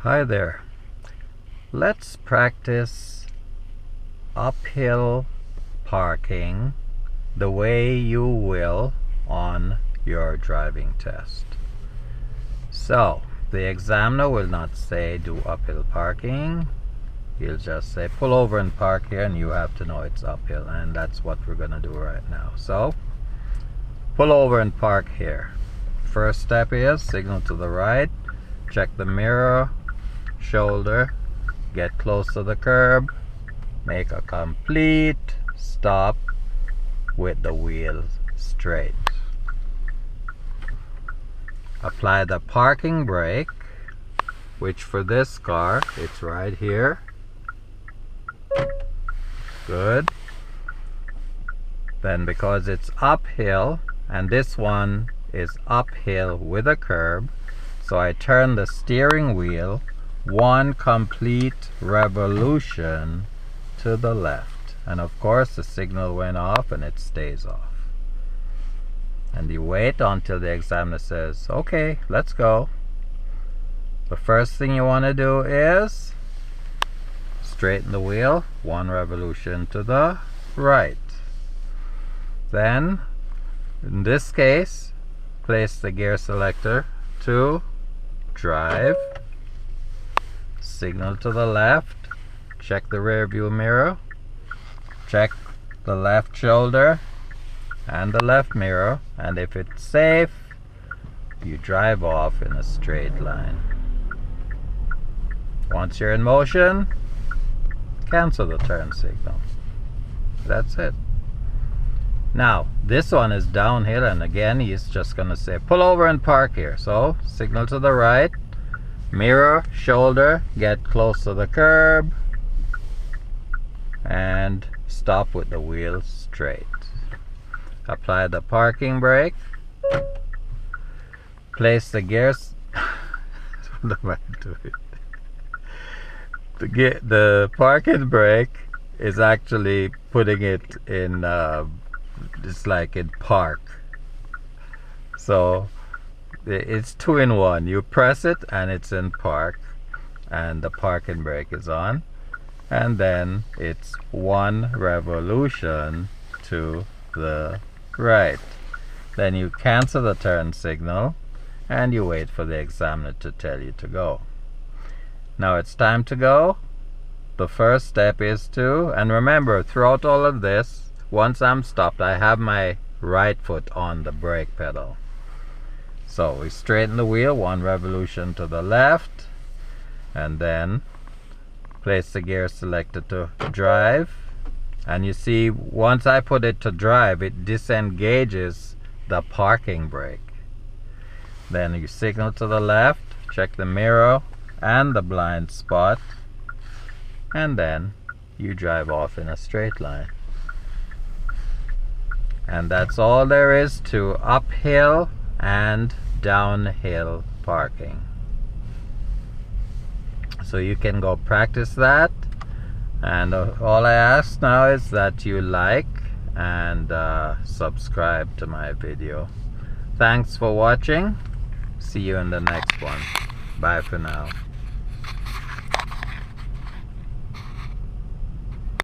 Hi there. Let's practice uphill parking the way you will on your driving test. So, the examiner will not say do uphill parking. He'll just say pull over and park here, and you have to know it's uphill, and that's what we're going to do right now. So, pull over and park here. First step is signal to the right, check the mirror, shoulder, get close to the curb, make a complete stop with the wheels straight. Apply the parking brake, which for this car it's right here. Good. Then because it's uphill and this one is uphill with a curb, so I turn the steering wheel one complete revolution to the left, and of course the signal went off and it stays off, and you wait until the examiner says okay, let's go. The first thing you want to do is straighten the wheel one revolution to the right. Then in this case, place the gear selector to drive, signal to the left, check the rear view mirror, check the left shoulder and the left mirror, and if it's safe, you drive off in a straight line. Once you're in motion, cancel the turn signal. That's it. Now, this one is downhill, and again, he's just going to say pull over and park here. So, signal to the right, mirror, shoulder, get close to the curb, and stop with the wheels straight. Apply the parking brake, place the gears. What am I doing? The parking brake is actually putting it in, it's like in park. So it's 2-in-1. You press it and it's in park, and the parking brake is on, and then it's one revolution to the right. Then you cancel the turn signal and you wait for the examiner to tell you to go. Now it's time to go. The first step is to, and remember, throughout all of this, once I'm stopped, I have my right foot on the brake pedal. So we straighten the wheel one revolution to the left, and then place the gear selector to drive. And you see, once I put it to drive, it disengages the parking brake. Then you signal to the left, check the mirror and the blind spot, and then you drive off in a straight line. And that's all there is to uphill and downhill parking. So you can go practice that, and all I ask now is that you like and subscribe to my video. Thanks for watching. See you in the next one. Bye for now.